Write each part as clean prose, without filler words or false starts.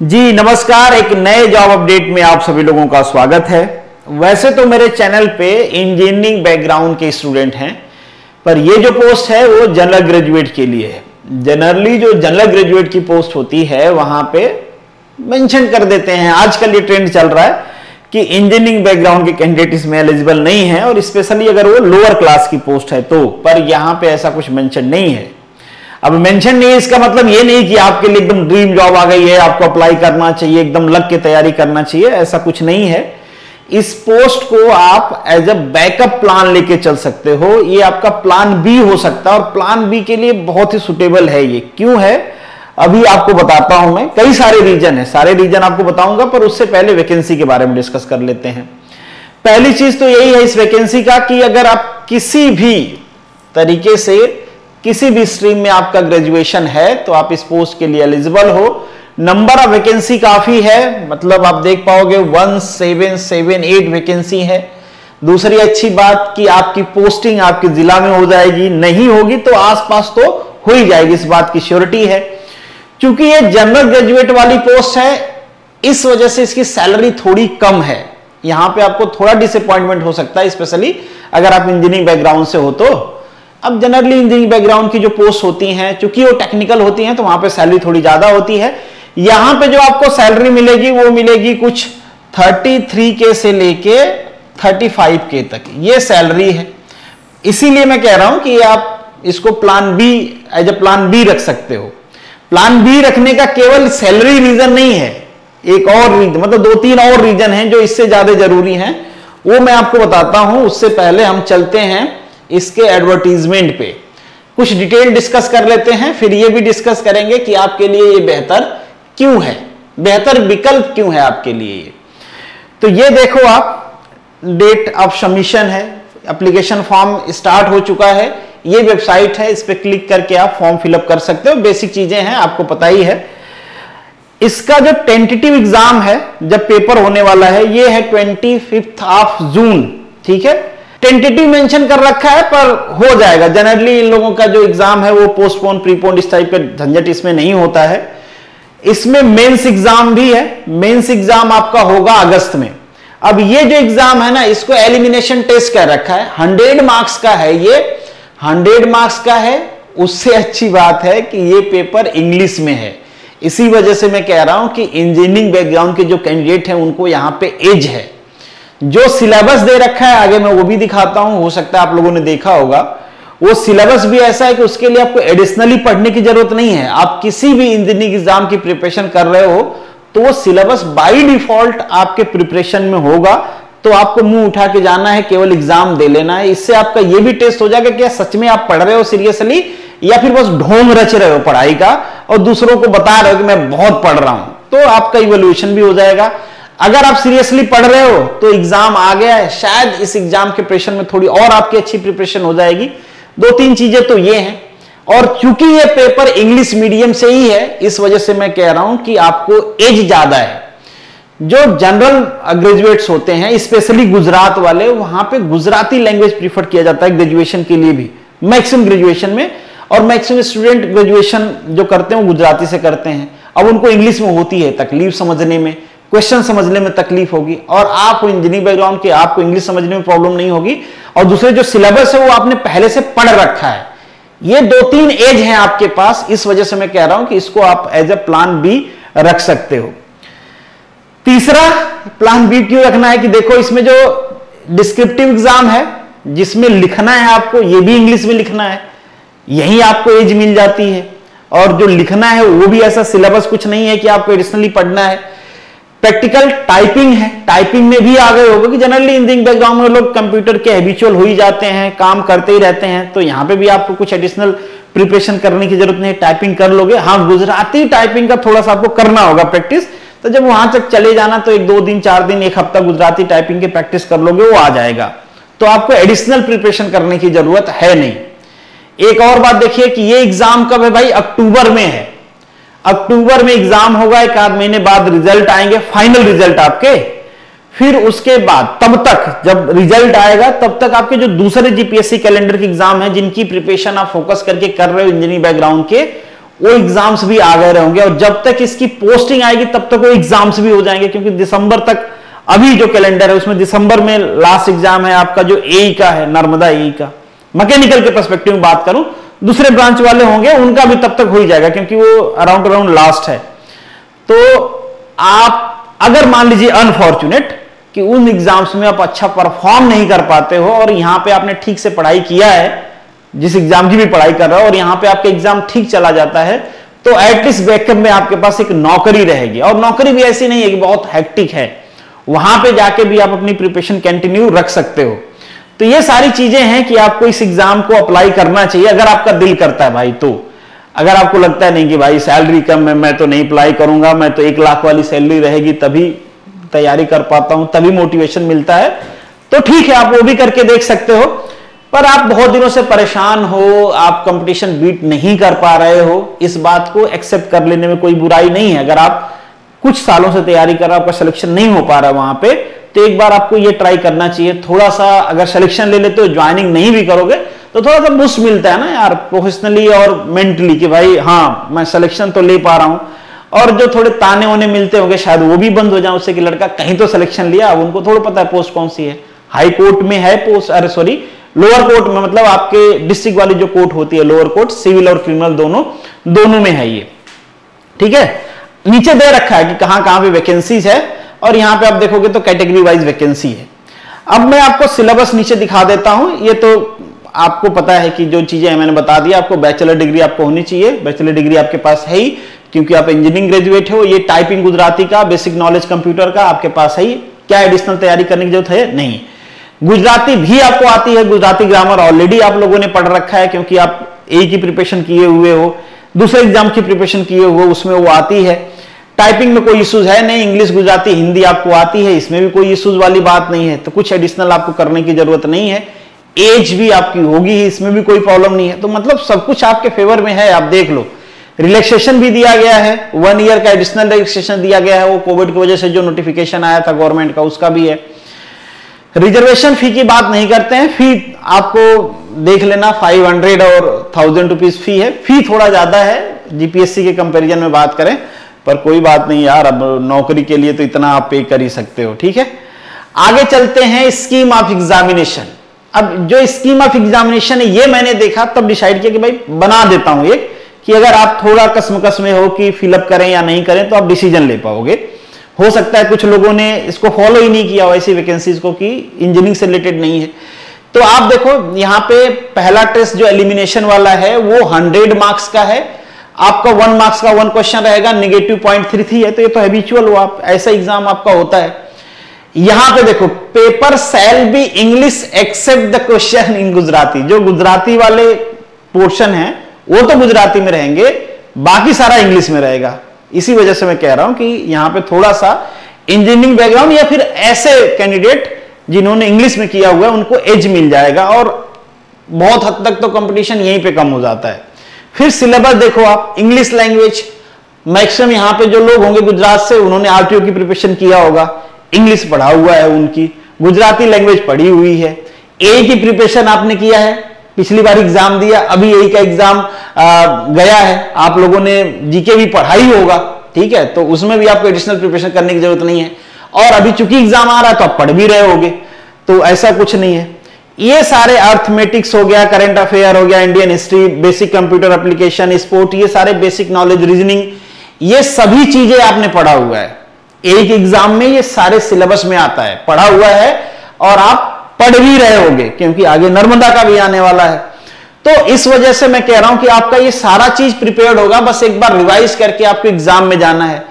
जी नमस्कार, एक नए जॉब अपडेट में आप सभी लोगों का स्वागत है। वैसे तो मेरे चैनल पे इंजीनियरिंग बैकग्राउंड के स्टूडेंट हैं, पर ये जो पोस्ट है वो जनरल ग्रेजुएट के लिए है। जनरली जो जनरल ग्रेजुएट की पोस्ट होती है वहां पे मेंशन कर देते हैं, आजकल ये ट्रेंड चल रहा है कि इंजीनियरिंग बैकग्राउंड के कैंडिडेट इसमें एलिजिबल नहीं है, और स्पेशली अगर वो लोअर क्लास की पोस्ट है तो। पर यहाँ पे ऐसा कुछ मेंशन नहीं है। अब मेंशन नहीं है इसका मतलब ये नहीं कि आपके लिए एकदम ड्रीम जॉब आ गई है, आपको अप्लाई करना चाहिए, एकदम लग के तैयारी करना चाहिए, ऐसा कुछ नहीं है। इस पोस्ट को आप एज अ बैकअप प्लान लेके चल सकते हो। ये आपका प्लान बी हो सकता है, और प्लान बी के लिए बहुत ही सुटेबल है। ये क्यों है अभी आपको बताता हूं मैं। कई सारे रीजन है, सारे रीजन आपको बताऊंगा, पर उससे पहले वैकेंसी के बारे में डिस्कस कर लेते हैं। पहली चीज तो यही है इस वैकेंसी का कि अगर आप किसी भी तरीके से किसी भी स्ट्रीम में आपका ग्रेजुएशन है तो आप इस पोस्ट के लिए एलिजिबल हो। नंबर ऑफ वैकेंसी काफी है, मतलब आप देख पाओगे 1778 वैकेंसी है। दूसरी अच्छी बात कि आपकी पोस्टिंग आपके जिला में हो जाएगी, नहीं होगी तो आसपास तो हो ही जाएगी, इस बात की श्योरिटी है। क्योंकि ये जनरल ग्रेजुएट वाली पोस्ट है, इस वजह से इसकी सैलरी थोड़ी कम है। यहां पे आपको थोड़ा डिसअपॉइंटमेंट हो सकता है, स्पेशली अगर आप इंजीनियरिंग बैकग्राउंड से हो तो। अब जनरली इंजीनियरिंग बैकग्राउंड की जो पोस्ट होती हैं, चूंकि वो टेक्निकल होती हैं, तो वहां पे सैलरी थोड़ी ज्यादा होती है। यहां पे जो आपको सैलरी मिलेगी वो मिलेगी कुछ 33K से लेके 35K तक, ये सैलरी है। इसीलिए मैं कह रहा हूं कि आप इसको plan B as a plan B रख सकते हो। प्लान बी रखने का केवल सैलरी रीजन नहीं है, एक और रीजन, मतलब 2-3 और रीजन हैं जो इससे ज्यादा जरूरी हैं, वो मैं आपको बताता हूं। उससे पहले हम चलते हैं इसके एडवर्टीजमेंट पे, कुछ डिटेल डिस्कस कर लेते हैं, फिर ये भी डिस्कस करेंगे कि आपके लिए ये बेहतर क्यों है, बेहतर विकल्प क्यों है आपके लिए ये। तो ये देखो आप, डेट ऑफ सबमिशन है, एप्लीकेशन फॉर्म स्टार्ट हो चुका है, ये वेबसाइट है, इस पे क्लिक करके आप फॉर्म फिलअप कर सकते हो। बेसिक चीजें हैं, आपको पता ही है। इसका जो टेंटेटिव एग्जाम है, जब पेपर होने वाला है, ये है 25 जून, ठीक है। टेंटेटिव मेंशन कर रखा है, पर हो जाएगा। जनरली इन लोगों का जो एग्जाम है वो पोस्टपोन प्रीपोन इस टाइप का झंझट इसमें नहीं होता है। इसमें मेंस एग्जाम भी है, मेंस एग्जाम आपका होगा अगस्त में। अब ये जो एग्जाम है ना, इसको एलिमिनेशन टेस्ट कह रखा है, 100 मार्क्स का है, ये 100 मार्क्स का है। उससे अच्छी बात है कि ये पेपर इंग्लिश में है। इसी वजह से मैं कह रहा हूं कि इंजीनियरिंग बैकग्राउंड के जो कैंडिडेट हैं उनको यहां पे एज है। जो सिलेबस दे रखा है आगे मैं वो भी दिखाता हूं, हो सकता है आप लोगों ने देखा होगा। वो सिलेबस भी ऐसा है कि उसके लिए आपको एडिशनली पढ़ने की जरूरत नहीं है। आप किसी भी इंजीनियरिंग एग्जाम की प्रिपरेशन कर रहे हो तो वो सिलेबस बाय डिफॉल्ट आपके प्रिपरेशन में होगा, तो आपको मुंह उठा के जाना है, केवल एग्जाम दे लेना है। इससे आपका ये भी टेस्ट हो जाएगा कि सच में आप पढ़ रहे हो सीरियसली, या फिर बस ढोंग रच रहे हो पढ़ाई का और दूसरों को बता रहे हो कि मैं बहुत पढ़ रहा हूं। तो आपका इवैल्यूएशन भी हो जाएगा। अगर आप सीरियसली पढ़ रहे हो तो एग्जाम आ गया है, शायद इस एग्जाम के प्रिपरेशन में थोड़ी और आपकी अच्छी प्रिपरेशन हो जाएगी। 2-3 चीजें तो ये हैं, और क्योंकि ये पेपर इंग्लिश मीडियम से ही है, इस वजह से मैं कह रहा हूं कि आपको एज ज्यादा है। जो जनरल ग्रेजुएट्स होते हैं, स्पेशली गुजरात वाले, वहां पे गुजराती लैंग्वेज प्रीफर किया जाता है ग्रेजुएशन के लिए भी, मैक्सिमम ग्रेजुएशन में। और मैक्सिमम स्टूडेंट ग्रेजुएशन जो करते हैं वो गुजराती से करते हैं। अब उनको इंग्लिश में होती है तकलीफ समझने में, क्वेश्चन समझने में तकलीफ होगी, और आप इंजीनियरिंग बैकग्राउंड के, आपको इंग्लिश समझने में प्रॉब्लम नहीं होगी। और दूसरे जो सिलेबस है वो आपने पहले से पढ़ रखा है। ये 2-3 एज हैं आपके पास, इस वजह से मैं कह रहा हूं कि इसको आप एज ए प्लान बी रख सकते हो। तीसरा प्लान बी क्यों रखना है कि देखो, इसमें जो डिस्क्रिप्टिव एग्जाम है जिसमें लिखना है आपको, ये भी इंग्लिश में लिखना है, यही आपको एज मिल जाती है। और जो लिखना है वो भी ऐसा सिलेबस कुछ नहीं है कि आपको एडिशनली पढ़ना है। प्रैक्टिकल टाइपिंग है, टाइपिंग में भी आ गए होगा कि जनरली इंजीनियरिंग बैकग्राउंड में लोग कंप्यूटर के हैबिचुअल हो ही जाते हैं, काम करते ही रहते हैं, तो यहां पे भी आपको कुछ एडिशनल प्रिपरेशन करने की जरूरत नहीं, टाइपिंग कर लोगे। हाँ, गुजराती टाइपिंग का थोड़ा सा आपको करना होगा प्रैक्टिस, तो जब वहां तक चले जाना तो 1-2 दिन 4 दिन 1 हफ्ता गुजराती टाइपिंग के प्रैक्टिस कर लोगे, वो आ जाएगा। तो आपको एडिशनल प्रिपरेशन करने की जरूरत है नहीं। एक और बात देखिए कि ये एग्जाम कब है भाई, अक्टूबर में है। अक्टूबर में एग्जाम होगा, 1 आध महीने बाद रिजल्ट आएंगे, फाइनल रिजल्ट आपके। फिर उसके बाद तब तक जब रिजल्ट आएगा तब तक आपके जो दूसरे जीपीएससी कैलेंडर के एग्जाम है, जिनकी प्रिपरेशन आप फोकस करके कर रहे हो इंजीनियरिंग बैकग्राउंड के, वो एग्जाम्स भी आ गए होंगे, और जब तक इसकी पोस्टिंग आएगी तब तक वो एग्जाम्स भी हो जाएंगे, क्योंकि दिसंबर तक अभी जो कैलेंडर है उसमें दिसंबर में लास्ट एग्जाम है आपका जो एई का है, नर्मदा एई का। मैकेनिकल के पर्सपेक्टिव में बात करूं, दूसरे ब्रांच वाले होंगे उनका भी तब तक हो ही जाएगा, क्योंकि वो अराउंड लास्ट है। तो आप अगर मान लीजिए अनफॉर्चुनेट कि उन एग्जाम्स में आप अच्छा परफॉर्म नहीं कर पाते हो, और यहां पे आपने ठीक से पढ़ाई किया है, जिस एग्जाम की भी पढ़ाई कर रहे हो, और यहां पे आपका एग्जाम ठीक चला जाता है, तो एटलीस्ट बैकअप में आपके पास एक नौकरी रहेगी। और नौकरी भी ऐसी नहीं है कि बहुत हेक्टिक है, वहां पे जाके भी आप अपनी प्रिपरेशन कंटिन्यू रख सकते हो। तो ये सारी चीजें हैं कि आपको इस एग्जाम को अप्लाई करना चाहिए अगर आपका दिल करता है भाई। तो अगर आपको लगता है नहीं कि भाई सैलरी कम है, मैं तो नहीं अप्लाई करूंगा, मैं तो 1 लाख वाली सैलरी रहेगी तभी तैयारी कर पाता हूं, तभी मोटिवेशन मिलता है, तो ठीक है, आप वो भी करके देख सकते हो। पर आप बहुत दिनों से परेशान हो, आप कंपटीशन बीट नहीं कर पा रहे हो, इस बात को एक्सेप्ट कर लेने में कोई बुराई नहीं है। अगर आप कुछ सालों से तैयारी कर रहे हो, आपका सिलेक्शन नहीं हो पा रहा वहां पे, तो एक बार आपको ये ट्राई करना चाहिए। थोड़ा सा अगर सिलेक्शन ले लेते हो, ज्वाइनिंग नहीं भी करोगे, तो थोड़ा सा बूस्ट मिलता है ना यार, प्रोफेशनली और मेंटली, कि भाई हाँ मैं सिलेक्शन तो ले पा रहा हूं। और जो थोड़े ताने वाने मिलते होंगे शायद वो भी बंद हो जाए उससे, कि लड़का कहीं तो सिलेक्शन लिया, अब उनको थोड़ा पता है पोस्ट कौन सी है, हाई कोर्ट में है पोस्ट, अरे सॉरी लोअर कोर्ट में, मतलब आपके डिस्ट्रिक्ट वाली जो कोर्ट होती है, लोअर कोर्ट, सिविल और क्रिमिनल दोनों में है ये, ठीक है। नीचे दे रखा है कि कहां कहां पे वैकेंसीज है, और यहां पे आप देखोगे तो कैटेगरी वाइज वैकेंसी है। अब मैं आपको सिलेबस नीचे दिखा देता हूं। ये तो आपको पता है कि जो चीजें मैंने बता दिया, आपको बैचलर डिग्री आपको होनी चाहिए, बैचलर डिग्री आपके पास है ही, क्योंकि आप इंजीनियरिंग ग्रेजुएट हो। ये टाइपिंग गुजराती का, बेसिक नॉलेज कंप्यूटर का आपके पास है ही, क्या एडिशनल तैयारी करने की जरूरत है? नहीं। गुजराती भी आपको आती है, गुजराती ग्रामर ऑलरेडी आप लोगों ने पढ़ रखा है, क्योंकि आप ए की प्रिपरेशन किए हुए हो, दूसरे एग्जाम की प्रिपरेशन किए हुए हो, उसमें वो आती है। टाइपिंग में कोई इश्यूज है नहीं, इंग्लिश गुजराती हिंदी आपको आती है, इसमें भी कोई इश्यूज वाली बात नहीं है, तो कुछ एडिशनल आपको करने की जरूरत नहीं है। एज भी आपकी होगी ही, इसमें भी कोई प्रॉब्लम नहीं है, तो मतलब सब कुछ आपके फेवर में है। आप देख लो, रिलैक्सेशन भी दिया गया है, 1 ईयर का एडिशनल रिलैक्सेशन दिया गया है, वो कोविड की वजह से जो नोटिफिकेशन आया था गवर्नमेंट का, उसका भी है। रिजर्वेशन फी की बात नहीं करते हैं, फी आपको देख लेना 500 और 1000 रुपीज फी है। फी थोड़ा ज्यादा है जीपीएससी के कंपैरिजन में बात करें, पर कोई बात नहीं यार, अब नौकरी के लिए तो इतना आप पे कर ही सकते हो, ठीक है। आगे चलते हैं, स्कीम ऑफ एग्जामिनेशन। अब जो स्कीम ऑफ एग्जामिनेशन है, ये मैंने देखा तब डिसाइड किया कि भाई बना देता हूं एक, कि अगर आप थोड़ा कसमकस में हो कि फिलअप करें या नहीं करें, तो आप डिसीजन ले पाओगे। हो सकता है कुछ लोगों ने इसको फॉलो ही नहीं किया हो, ऐसी वैकेंसीज को, कि इंजीनियरिंग से रिलेटेड नहीं है। तो आप देखो यहाँ पे पहला टेस्ट जो एलिमिनेशन वाला है वो 100 मार्क्स का है। आपका 1 मार्क्स का 1 क्वेश्चन रहेगा, नेगेटिव 0.33 है, तो ये तो हैबिचुअल हो, आप ऐसा एग्जाम आपका होता है। यहां पे देखो, paper shall be English except the question in Gujarati. जो गुजराती वाले पोर्शन है वो तो गुजराती में रहेंगे, बाकी सारा इंग्लिश में रहेगा। इसी वजह से मैं कह रहा हूं कि यहां पे थोड़ा सा इंजीनियरिंग बैकग्राउंड या फिर ऐसे कैंडिडेट जिन्होंने इंग्लिश में किया हुआ है उनको एज मिल जाएगा, और बहुत हद तक तो कंपटीशन यहीं पे कम हो जाता है। फिर सिलेबस देखो आप, इंग्लिश लैंग्वेज, मैक्सिमम यहां पे जो लोग होंगे गुजरात से, उन्होंने आरटीओ की प्रिपरेशन किया होगा, इंग्लिश पढ़ा हुआ है उनकी, गुजराती लैंग्वेज पढ़ी हुई है। ए की प्रिपरेशन आपने किया है, पिछली बार एग्जाम दिया, अभी ए का एग्जाम गया है, आप लोगों ने जीके भी पढ़ाई होगा, ठीक है, तो उसमें भी आपको एडिशनल प्रिपरेशन करने की जरूरत नहीं है। और अभी चूंकि एग्जाम आ रहा है तो आप पढ़ भी रहे होगे, तो ऐसा कुछ नहीं है। ये सारे अर्थमेटिक्स हो गया, करंट अफेयर हो गया, Indian history, basic computer application, sport, ये सारे बेसिक नॉलेज, रीजनिंग, ये सभी चीजें आपने पढ़ा हुआ है। एक एग्जाम में ये सारे सिलेबस में आता है, पढ़ा हुआ है, और आप पढ़ भी रहे होगे, क्योंकि आगे नर्मदा का भी आने वाला है। तो इस वजह से मैं कह रहा हूं कि आपका ये सारा चीज प्रिपेयर्ड होगा, बस एक बार रिवाइज करके आपको एग्जाम में जाना है।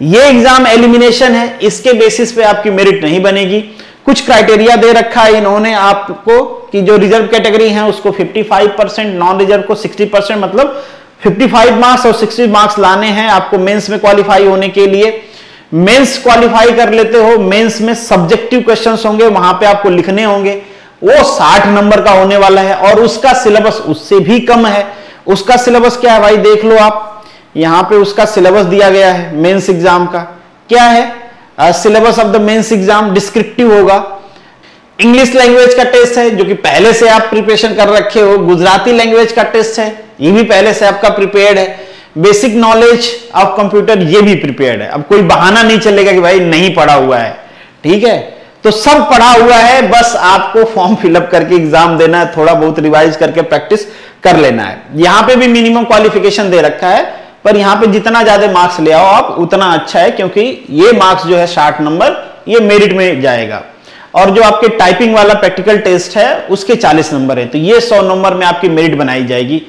ये एग्जाम एलिमिनेशन है, इसके बेसिस पे आपकी मेरिट नहीं बनेगी। कुछ क्राइटेरिया दे रखा है इन्होंने आपको, कि जो रिजर्व कैटेगरी है उसको 55%, नॉन रिजर्व को 60%, मतलब 55 मार्क्स और 60 मार्क्स लाने हैं आपको मेंस में क्वालिफाई होने के लिए। मेंस क्वालिफाई कर लेते हो, मेंस में सब्जेक्टिव क्वेश्चंस होंगे, वहां पे आपको लिखने होंगे, वो 60 नंबर का होने वाला है, और उसका सिलेबस उससे भी कम है। उसका सिलेबस क्या है भाई, देख लो आप, यहां पे उसका सिलेबस दिया गया है मेंस एग्जाम का। क्या है syllabus of the mains exam? Descriptive होगा, इंग्लिश लैंग्वेज का टेस्ट है जो कि पहले से आप प्रिपरेशन कर रखे हो, गुजराती लैंग्वेज का टेस्ट है, ये भी पहले से आपका प्रिपेयर्ड है, बेसिक नॉलेज ऑफ कंप्यूटर ये भी प्रिपेयर्ड है। अब कोई बहाना नहीं चलेगा कि भाई नहीं पढ़ा हुआ है, ठीक है, तो सब पढ़ा हुआ है, बस आपको फॉर्म फिलअप करके एग्जाम देना है, थोड़ा बहुत रिवाइज करके प्रैक्टिस कर लेना है। यहां पे भी मिनिमम क्वालिफिकेशन दे रखा है, पर यहां पे जितना ज्यादा मार्क्स ले आओ आप उतना अच्छा है, क्योंकि ये मार्क्स जो है 60 नंबर ये मेरिट में जाएगा। और जो आपके टाइपिंग वाला प्रैक्टिकल टेस्ट है उसके 40 नंबर है, तो ये 100 नंबर में आपकी मेरिट बनाई जाएगी।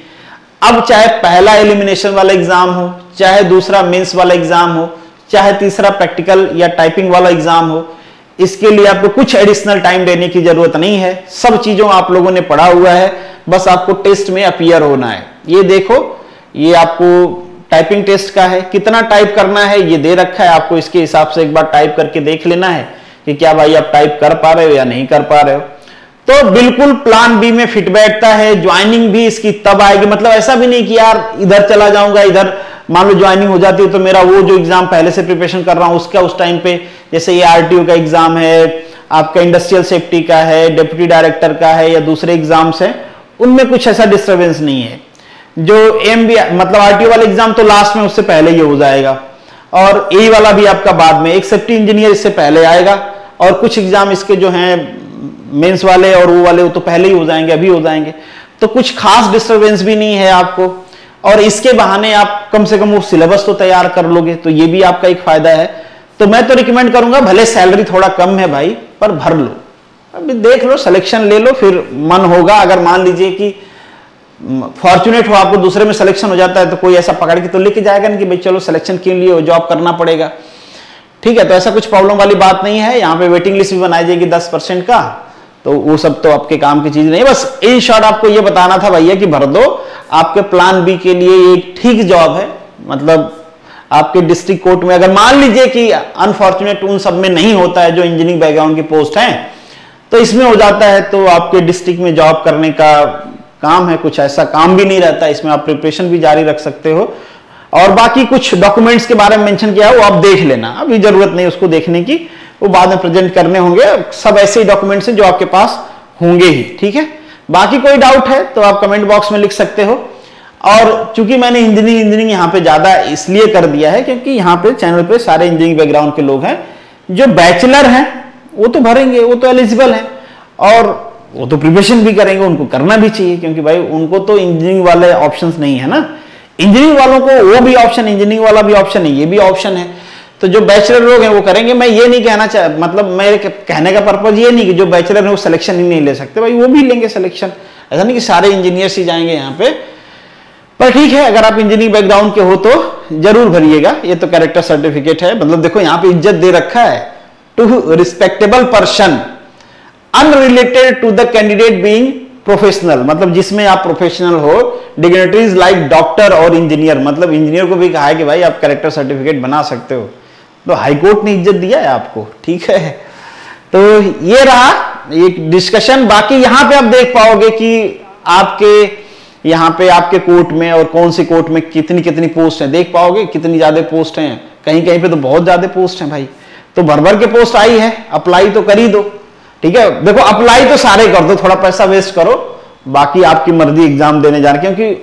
अब चाहे पहला एलिमिनेशन वाला एग्जाम हो, चाहे दूसरा मेंस वाला एग्जाम हो, चाहे तीसरा प्रैक्टिकल या टाइपिंग वाला एग्जाम हो, इसके लिए आपको कुछ एडिशनल टाइम देने की जरूरत नहीं है। सब चीजों आप लोगों ने पढ़ा हुआ है, बस आपको टेस्ट में अपीयर होना है। ये देखो, ये आपको टाइपिंग टेस्ट का है, कितना टाइप करना है ये दे रखा है, आपको इसके हिसाब से एक बार टाइप करके देख लेना है कि क्या भाई आप टाइप कर पा रहे हो या नहीं कर पा रहे हो। तो बिल्कुल प्लान बी में फिट बैठता है। ज्वाइनिंग भी इसकी तब आएगी, मतलब ऐसा भी नहीं कि यार इधर चला जाऊंगा, इधर मान लो ज्वाइनिंग हो जाती है तो मेरा वो जो एग्जाम पहले से प्रिपरेशन कर रहा हूं उसका उस टाइम पे, जैसे ये आरटीओ का एग्जाम है, आपका इंडस्ट्रियल सेफ्टी का है, डिप्टी डायरेक्टर का है या दूसरे एग्जाम्स है, उनमें कुछ ऐसा डिस्टर्बेंस नहीं है। जो एमबी मतलब आरटीओ वाला एग्जाम तो लास्ट में उससे पहले ही हो जाएगा, और ए वाला भी आपका बाद में, एक सेफ्टी इंजीनियर इससे पहले आएगा, और कुछ एग्जाम इसके जो हैं मेंस वाले और वो वाले वो तो पहले ही हो जाएंगे, अभी हो जाएंगे, तो कुछ खास डिस्टर्बेंस भी नहीं है आपको। और इसके बहाने आप कम से कम वो सिलेबस तो तैयार कर लोगे, तो ये भी आपका एक फायदा है। तो मैं तो रिकमेंड करूंगा, भले सैलरी थोड़ा कम है भाई, पर भर लो, अभी देख लो, सिलेक्शन ले लो, फिर मन होगा। अगर मान लीजिए कि फॉर्चुनेट हो, आपको दूसरे में सिलेक्शन हो जाता है, तो कोई ऐसा पकड़ के तो लेके जाएगा नहीं कि भाई चलो सिलेक्शन के लिए जॉब करना पड़ेगा, ठीक है। तो ऐसा कुछ प्रॉब्लम वाली बात नहीं है। यहाँ पे वेटिंग लिस्ट भी बनाई जाएगी 10% का, तो वो सब तो आपके काम की चीज नहीं। बस इन शॉर्ट आपको ये बताना था भैया कि भर दो, आपके प्लान बी के लिए ये ठीक जॉब है। मतलब आपके डिस्ट्रिक्ट कोर्ट में अगर मान लीजिए कि अनफॉर्चुनेट उन सब में नहीं होता है जो इंजीनियरिंग बैकग्राउंड की पोस्ट हैं, तो इसमें हो जाता है, तो आपके डिस्ट्रिक्ट में जॉब करने का काम है, कुछ ऐसा काम भी नहीं रहता, इसमें आप प्रिपरेशन भी जारी रख सकते हो। और बाकी कुछ डॉक्यूमेंट्स के बारे में मेंशन किया है, वो आप देख लेना, अभी जरूरत नहीं उसको देखने की, वो बाद में प्रेजेंट करने होंगे। सब ऐसे ही डॉक्यूमेंट्स हैं जो आपके पास होंगे ही, ठीक है। बाकी कोई डाउट है तो आप कमेंट बॉक्स में लिख सकते हो। और चूंकि मैंने इंजीनियरिंग यहाँ पे ज्यादा इसलिए कर दिया है क्योंकि यहाँ पे चैनल पे सारे इंजीनियरिंग बैकग्राउंड के लोग हैं। जो बैचलर हैं वो तो भरेंगे, वो तो एलिजिबल है, और वो तो प्रिपरेशन भी करेंगे, उनको करना भी चाहिए, क्योंकि भाई उनको तो इंजीनियरिंग वाले ऑप्शंस नहीं है ना। इंजीनियरिंग वालों को वो भी ऑप्शन, इंजीनियरिंग वाला भी ऑप्शन है, ये भी ऑप्शन है। तो जो बैचलर लोग हैं वो करेंगे। मैं ये नहीं कहना चाह, मतलब मेरे कहने का पर्पज ये नहीं कि जो बैचलर है वो सिलेक्शन ही नहीं ले सकते, भाई वो भी लेंगे सिलेक्शन। ऐसा नहीं कि सारे इंजीनियर्स ही जाएंगे यहाँ पे, पर ठीक है, अगर आप इंजीनियरिंग बैकग्राउंड के हो तो जरूर भरिएगा। ये तो कैरेक्टर सर्टिफिकेट है, मतलब देखो यहाँ पे इज्जत दे रखा है, to respectable person unrelated to the candidate being professional, मतलब जिसमें आप प्रोफेशनल हो। डिग्निटरीज लाइक डॉक्टर और इंजीनियर, मतलब इंजीनियर को भी कहा है कि भाई आप कैरेक्टर सर्टिफिकेट बना सकते हो, तो हाईकोर्ट ने इज्जत दिया है आपको, ठीक है। तो ये रहा एक डिस्कशन। बाकी यहां पे आप देख पाओगे कि आपके यहाँ पे आपके कोर्ट में और कौन सी कोर्ट में कितनी कितनी पोस्ट है, देख पाओगे कितनी ज्यादा पोस्ट हैं। कहीं कहीं पे तो बहुत ज्यादा पोस्ट हैं भाई, तो भर भर के पोस्ट आई है, अप्लाई तो कर ही दो, ठीक है। देखो अप्लाई तो सारे कर दो, थोड़ा पैसा वेस्ट करो, बाकी आपकी मर्जी एग्जाम देने जाने, क्योंकि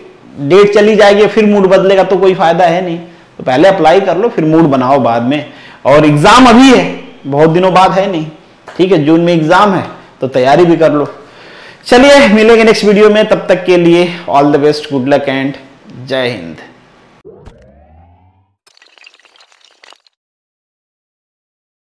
डेट चली जाएगी फिर मूड बदलेगा तो कोई फायदा है नहीं। तो पहले अप्लाई कर लो, फिर मूड बनाओ बाद में। और एग्जाम अभी है, बहुत दिनों बाद है नहीं, ठीक है, जून में एग्जाम है, तो तैयारी भी कर लो। चलिए मिलेंगे नेक्स्ट वीडियो में, तब तक के लिए all the best, good luck and जय हिंद।